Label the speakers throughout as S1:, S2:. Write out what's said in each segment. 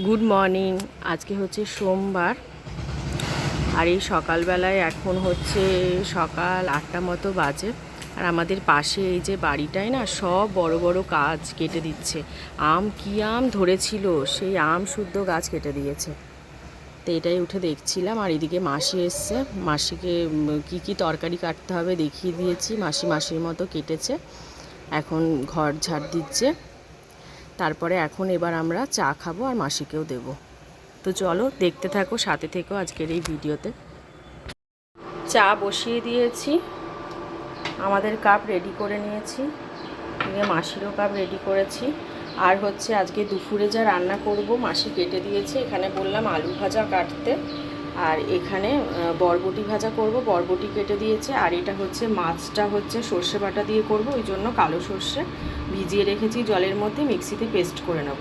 S1: Good morning. আজকে হচ্ছে সোমবার, আর এই সকালবেলায় এখন হচ্ছে সকাল 8টা মতো বাজে। আর আমাদের পাশে এই যে বাড়িটায় না সব বড় বড় গাছ কেটে দিচ্ছে। কি আম ধরেছিল, সেই আম শুদ্ধ গাছ কেটে দিয়েছে। তো এটাই উঠে দেখছিলাম। আর এদিকে মাসি এসছে, মাসিকে কি কি তরকারি কাটতে হবে দেখিয়ে দিয়েছি। মাসির মতো কেটেছে, এখন ঘর ঝাড় দিচ্ছে। তারপরে এবার আমরা চা খাবো আর মাসিকেও দেবো। তো চলো দেখতে থাকো, সাথে থেকো আজকের এই ভিডিওতে। চা বসিয়ে দিয়েছি, আমাদের কাপ রেডি করে নিয়েছি, মাসিরও কাপ রেডি করেছি। আর হচ্ছে আজকে দুপুরে যা রান্না করব মাসি কেটে দিয়েছে। এখানে বললাম আলু ভাজা কাটতে, আর এখানে বরবটি ভাজা করব, বরবটি কেটে দিয়েছে। আর এটা হচ্ছে মাছটা হচ্ছে সর্ষে বাটা দিয়ে করব, ওই জন্য কালো সর্ষে ভিজিয়ে রেখেছি জলের মধ্যে, মিক্সিতে পেস্ট করে নেব।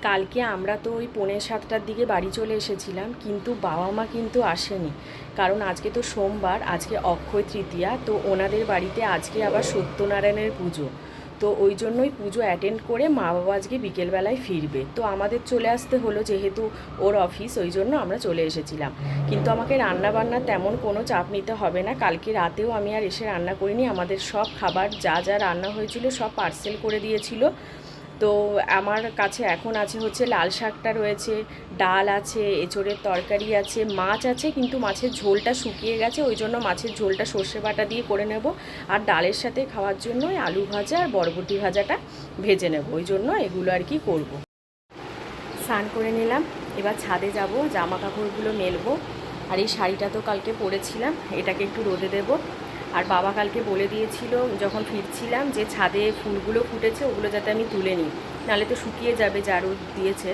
S1: কালকে আমরা তো ওই 6:45টার দিকে বাড়ি চলে এসেছিলাম, কিন্তু বাবা মা কিন্তু আসেনি, কারণ আজকে তো সোমবার, আজকে অক্ষয় তৃতীয়া। তো ওনাদের বাড়িতে আজকে আবার সত্যনারায়ণের পুজো, তো ওই জন্যই পুজো অ্যাটেন্ড করে মা বাবা আজকে বিকেলবেলায় ফিরবে। তো আমাদের চলে আসতে হলো, যেহেতু ওর অফিস, ওই জন্য আমরা চলে এসেছিলাম। কিন্তু আমাকে রান্না বান্না তেমন কোনো চাপ নিতে হবে না। কালকে রাতেও আমি আর এসে রান্না করিনি, আমাদের সব খাবার যা যা রান্না হয়েছিল সব পার্সেল করে দিয়েছিল। তো আমার কাছে এখন আছে হচ্ছে লাল শাকটা রয়েছে, ডাল আছে, এঁচোড়ের তরকারি আছে, মাছ আছে, কিন্তু মাছের ঝোলটা শুকিয়ে গেছে, ওই জন্য মাছের ঝোলটা সর্ষে বাটা দিয়ে করে নেব। আর ডালের সাথে খাওয়ার জন্য আলু ভাজা আর বরবটি ভাজাটা ভেজে নেব, ওই জন্য এগুলো আর কি করব। স্নান করে নিলাম, এবার ছাদে যাব, জামা কাপড়গুলো মেলবো। আর এই শাড়িটা তো কালকে পরেছিলাম, এটাকে একটু রোদে দেব। আর বাবা কালকে বলে দিয়েছিল যখন ফিরছিলাম যে ছাদে ফুলগুলো ফুটেছে ওগুলো যাতে আমি তুলে নিই, নাহলে তো শুকিয়ে যাবে যা রোদ দিয়েছে।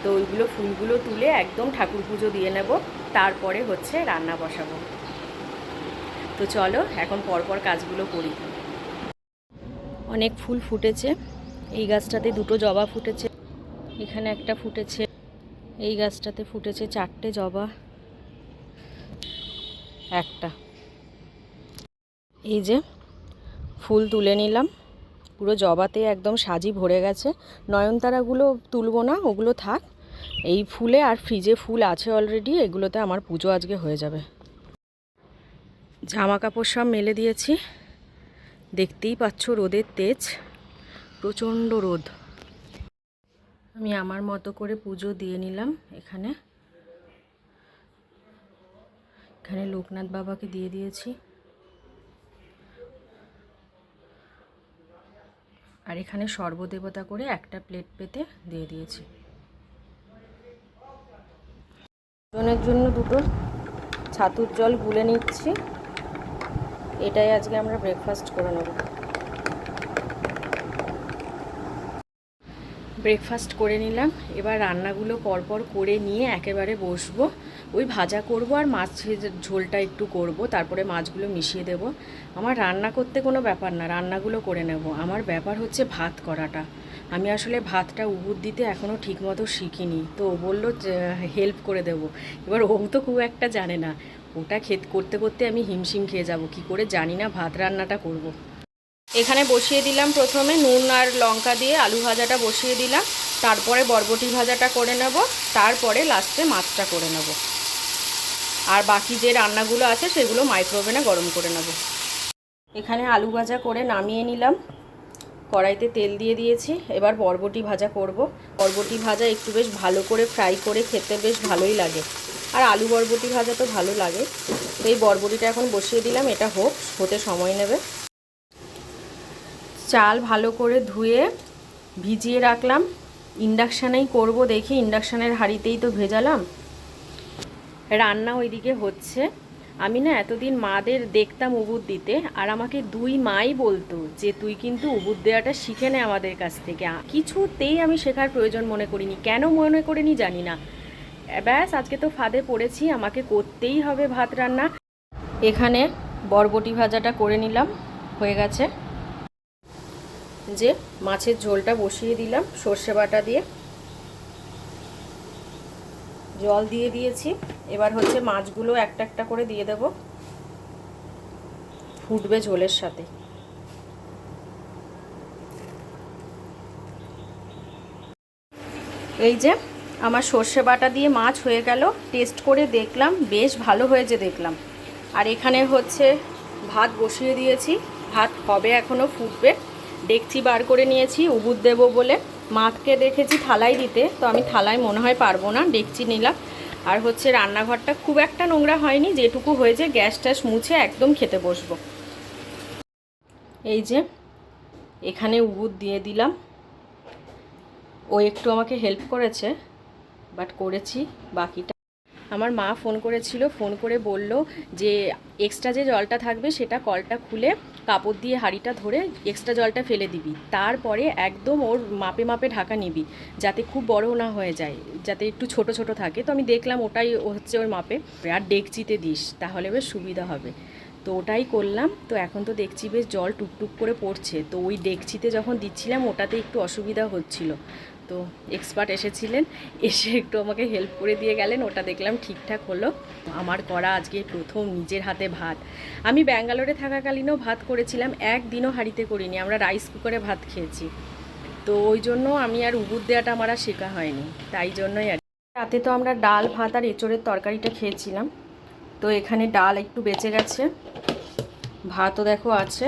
S1: তো ওইগুলো ফুলগুলো তুলে একদম ঠাকুর পুজো দিয়ে নেব, তারপরে হচ্ছে রান্না বসাবো। তো চলো এখন পরপর কাজগুলো করি। অনেক ফুল ফুটেছে, এই গাছটাতে 2টো জবা ফুটেছে, এখানে একটা ফুটেছে, এই গাছটাতে ফুটেছে 4টে জবা, একটা। এই যে ফুল তুলে নিলাম, পুরো জবাতে একদম সাজি ভরে গেছে। নয়নতারাগুলো তুলবো না, ওগুলো থাক। এই ফুলে আর ফ্রিজে ফুল আছে অলরেডি, এগুলোতে আমার পুজো আজকে হয়ে যাবে। জামা কাপড় সব মেলে দিয়েছি, দেখতেই পাচ্ছ রোদের তেজ, প্রচণ্ড রোদ। আমি আমার মতো করে পুজো দিয়ে নিলাম। এখানে লোকনাথ বাবাকে দিয়ে দিয়েছি, আর এখানে সর্বদেবতা করে একটা প্লেট পেতে দিয়ে দিয়েছি। জনের জন্য 2টো ছাতুর জল গুলে নিচ্ছি, এটাই আজকে আমরা ব্রেকফাস্ট করে নেব। ব্রেকফাস্ট করে নিলাম, এবার রান্নাগুলো পরপর করে নিয়ে একেবারে বসবো। ওই ভাজা করব আর মাছের ঝোলটা একটু করব, তারপরে মাছগুলো মিশিয়ে দেব। আমার রান্না করতে কোনো ব্যাপার না, রান্নাগুলো করে নেব। আমার ব্যাপার হচ্ছে ভাত করাটা। আমি আসলে ভাতটা উবুর দিতে এখনও ঠিকমতো শিখিনি, তো ও বললো হেল্প করে দেব। এবার ও তো খুব একটা জানে না, ওটা করতে করতে আমি হিমশিম খেয়ে যাব, কি করে জানি না ভাত রান্নাটা করব। এখানে বসিয়ে দিলাম প্রথমে নুন আর লঙ্কা দিয়ে আলু ভাজাটা বসিয়ে দিলাম, তারপরে বরবটি ভাজাটা করে নেব, তারপরে লাস্টে মাছটা করে নেব। আর বাকি যে রান্নাগুলো আছে সেগুলো মাইক্রোওভেনে গরম করে নেব। এখানে আলু ভাজা করে নামিয়ে নিলাম, কড়াইতে তেল দিয়ে দিয়েছি। এবার বরবটি ভাজা করব। বরবটি ভাজা একটু বেশ ভালো করে ফ্রাই করে খেতে বেশ ভালোই লাগে, আর আলু বরবটি ভাজা তো ভালো লাগে। তো এই বরবটিটা এখন বসিয়ে দিলাম, এটা হতে সময় নেবে। চাল ভালো করে ধুয়ে ভিজিয়ে রাখলাম, ইন্ডাকশানেই করব, দেখি ইন্ডাকশানের হাঁড়িতেই তো ভেজালাম। রান্না ওইদিকে হচ্ছে। আমি না এতদিন মাদের দেখতাম উবুর দিতে, আর আমাকে 2 মাই বলতো যে তুই কিন্তু উবুর দেওয়াটা শিখে নে আমাদের কাছ থেকে। কিছুতেই আমি শেখার প্রয়োজন মনে করিনি, কেন মনে করিনি জানি না। ব্যাস আজকে তো ফাঁদে পড়েছি, আমাকে করতেই হবে ভাত রান্না। এখানে বরবটি ভাজাটা করে নিলাম, হয়ে গেছে। যে মাছের ঝোলটা বসিয়ে দিলাম সর্ষে বাটা দিয়ে, জল দিয়ে দিয়েছি। এবার হচ্ছে মাছগুলো একটা একটা করে দিয়ে দেব, ফুটবে ঝোলের সাথে। এই যে আমার সর্ষে বাটা দিয়ে মাছ হয়ে গেল, টেস্ট করে দেখলাম বেশ ভালো হয়েছে দেখলাম। আর এখানে হচ্ছে ভাত বসিয়ে দিয়েছি, ভাত হবে এখনও ফুটবে। ডেকচি বার করে নিয়েছি উবুর দেবো বলে, মাকে দেখেছি থালায় দিতে, তো আমি থালায় মনে হয় পারবো না, ডেকচি নিলাম। আর হচ্ছে রান্নাঘরটা খুব একটা নোংরা হয়নি, যেটুকু হয়েছে গ্যাস ট্যাস মুছে একদম খেতে বসবো। এই যে এখানে উবুর দিয়ে দিলাম, ও একটু আমাকে হেল্প করেছে, বাট করেছি বাকিটা। আমার মা ফোন করেছিল, ফোন করে বলল যে এক্সট্রা যে জলটা থাকবে সেটা কলটা খুলে কাপড় দিয়ে হাঁড়িটা ধরে এক্সট্রা জলটা ফেলে দিবি, তারপরে একদম ওর মাপে মাপে ঢাকা নিবি, যাতে খুব বড় না হয়ে যায়, যাতে একটু ছোট ছোট থাকে। তো আমি দেখলাম ওটাই হচ্ছে ওর মাপে। আর ডেকচিতে দিস, তাহলে বেশ সুবিধা হবে। তো ওটাই করলাম। তো এখন তো দেখছি বেশ জল টুকটুক করে পড়ছে, তো ওই ডেকচিতে যখন দিচ্ছিলাম ওটাতে একটু অসুবিধা হচ্ছিল। তো এক্সপার্ট এসেছিলেন, এসে একটু আমাকে হেল্প করে দিয়ে গেলেন, ওটা দেখলাম ঠিকঠাক হলো। আমার করা আজকে প্রথম নিজের হাতে ভাত। আমি ব্যাঙ্গালোরে থাকাকালীনও ভাত করেছিলাম, একদিনও হাঁড়িতে করিনি, আমরা রাইস কুকারে ভাত খেয়েছি। তো ওই জন্য আমি আর উবুর দেওয়াটা আমার আর শেখা হয়নি, তাই জন্যই আর। রাতে তো আমরা ডাল ভাত আর এঁচোড়ের তরকারিটা খেয়েছিলাম, তো এখানে ডাল একটু বেঁচে গেছে, ভাতও দেখো আছে,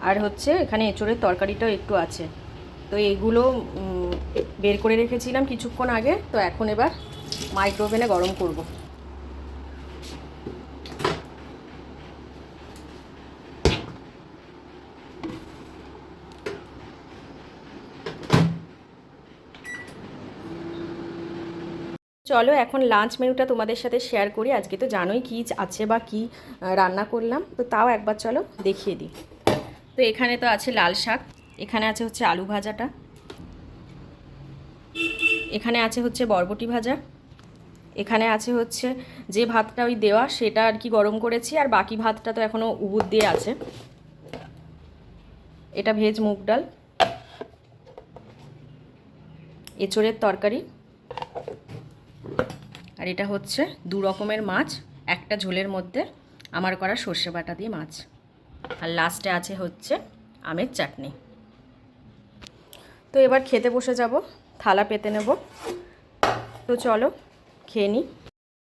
S1: আর হচ্ছে এখানে এঁচোড়ের তরকারিটাও একটু আছে। তো এইগুলো বের করে রেখেছিলাম কিছুক্ষণ আগে, তো এখন এবার মাইক্রোওভেনে গরম করব। চলো এখন লাঞ্চ মেনুটা তোমাদের সাথে শেয়ার করি। আজকে তো জানোই কী আছে বা কী রান্না করলাম, তো তাও একবার চলো দেখিয়ে দিই। তো এখানে তো আছে লাল শাক, এখানে আছে হচ্ছে আলু ভাজাটা, এখানে আছে হচ্ছে বরবটি ভাজা, এখানে আছে হচ্ছে যে ভাতটা ওই দেওয়া সেটা আর কি গরম করেছি, আর বাকি ভাতটা তো এখনও উবুর দিয়ে আছে। এটা ভেজ মুগ ডাল, এঁচোড়ের তরকারি, আর এটা হচ্ছে দু রকমের মাছ একটা ঝোলের মধ্যে, আমার করা সর্ষে বাটা দিয়ে মাছ, আর লাস্টে আছে হচ্ছে আমের চাটনি। তো এবার খেতে বসে যাব, থালা পেতে নেব। তো চলো খেয়ে নিই।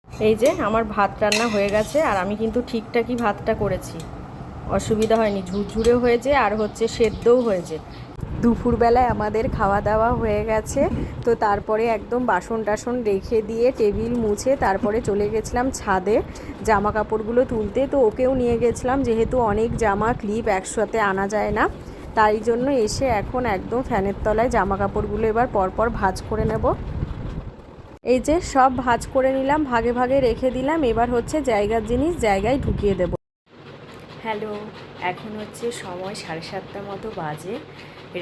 S1: এই যে আমার ভাত রান্না হয়ে গেছে, আর আমি কিন্তু ঠিকঠাকই ভাতটা করেছি, অসুবিধা হয়নি, ঝুরঝুরেও হয়েছে আর হচ্ছে সেদ্ধও হয়েছে। দুপুরবেলায় আমাদের খাওয়া দাওয়া হয়ে গেছে, তো তারপরে একদম বাসন টাসন রেখে দিয়ে টেবিল মুছে তারপরে চলে গেছিলাম ছাদে জামা কাপড়গুলো তুলতে। তো ওকেও নিয়ে গেছিলাম, যেহেতু অনেক জামা ক্লিপ একসাথে আনা যায় না, তাই জন্য এসে এখন একদম ফ্যানের তলায় জামা কাপড়গুলো এবার পরপর ভাঁজ করে নেব। এই যে সব ভাঁজ করে নিলাম, ভাগে ভাগে রেখে দিলাম, এবার হচ্ছে জায়গার জিনিস জায়গায় ঢুকিয়ে দেব। হ্যালো, এখন হচ্ছে সময় 7:30 মতো বাজে,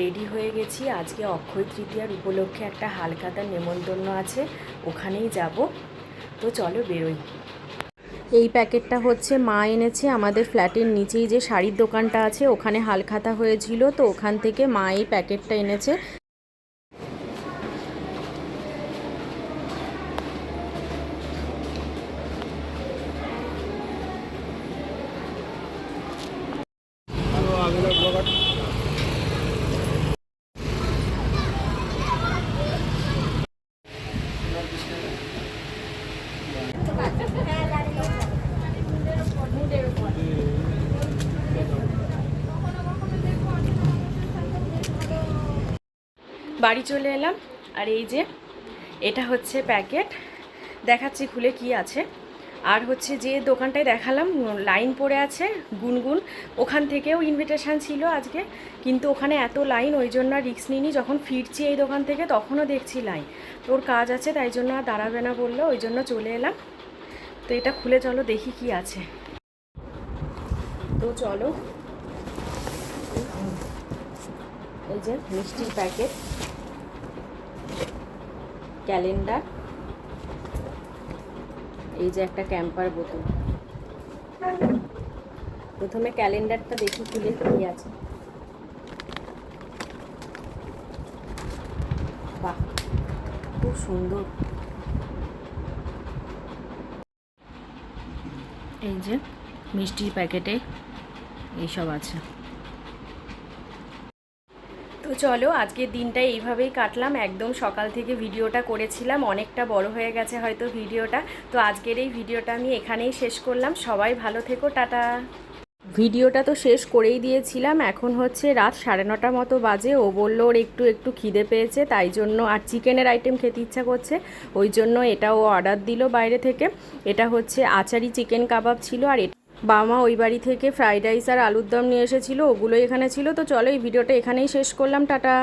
S1: রেডি হয়ে গেছি। আজকে অক্ষয় তৃতীয়ার উপলক্ষে একটা হালখাতার নেমন্তন্ন আছে, ওখানেই যাব। তো চলো বেরোই। এই প্যাকেটটা হচ্ছে মা এনেছে, আমাদের ফ্ল্যাটের নিচেই যে শাড়ির দোকানটা আছে ওখানে হালখাতা হয়েছিল, তো ওখান থেকে মা এই প্যাকেটটা এনেছে। বাড়ি চলে এলাম, আর এই যে এটা হচ্ছে প্যাকেট, দেখাচ্ছি খুলে কি আছে। আর হচ্ছে যে দোকানটায় দেখালাম লাইন পড়ে আছে গুনগুন, ওখান থেকেও ইনভিটেশান ছিল আজকে, কিন্তু ওখানে এত লাইন, ওই জন্য আর রিস্ক নিইনি। যখন ফিরছি এই দোকান থেকে তখনও দেখছি লাইন, তোর কাজ আছে তাই জন্য আর দাঁড়াবে না বললো, ওই জন্য চলে এলাম। তো এটা খুলে চলো দেখি কি আছে। তো চলো, এই যে মিষ্টির প্যাকেট, ক্যালেন্ডার, এই যে একটা ক্যাম্পার বোতল। প্রথমে ক্যালেন্ডারটা দেখি খুলে কি আছে। বাহ, খুব সুন্দর। এই যে মিষ্টির প্যাকেটে এইসব আছে। তো তো চলো আজকের দিনটা এইভাবেই কাটলাম, একদম সকাল থেকে ভিডিওটা করেছিলাম, অনেকটা বড় হয়ে গেছে হয়তো ভিডিওটা। তো আজকের এই ভিডিওটা আমি এখানেই শেষ করলাম। সবাই ভালো থেকো, টাটা। ভিডিওটা তো শেষ করেই দিয়েছিলাম, এখন হচ্ছে রাত 9:30 মতো বাজে। ও বললো ওর একটু একটু খিদে পেয়েছে, তাই জন্য আর চিকেনের আইটেম খেতে ইচ্ছা করছে, ওই জন্য এটাও অর্ডার দিল বাইরে থেকে। এটা হচ্ছে আচারি চিকেন কাবাব ছিল, আর বাবা ওই বাড়ি থেকে ফ্রাইড রাইস আর আলুর দম নিয়ে এসেছিলো, ওগুলোই এখানে ছিল। তো চলো এই ভিডিওটা এখানেই শেষ করলাম, টাটা।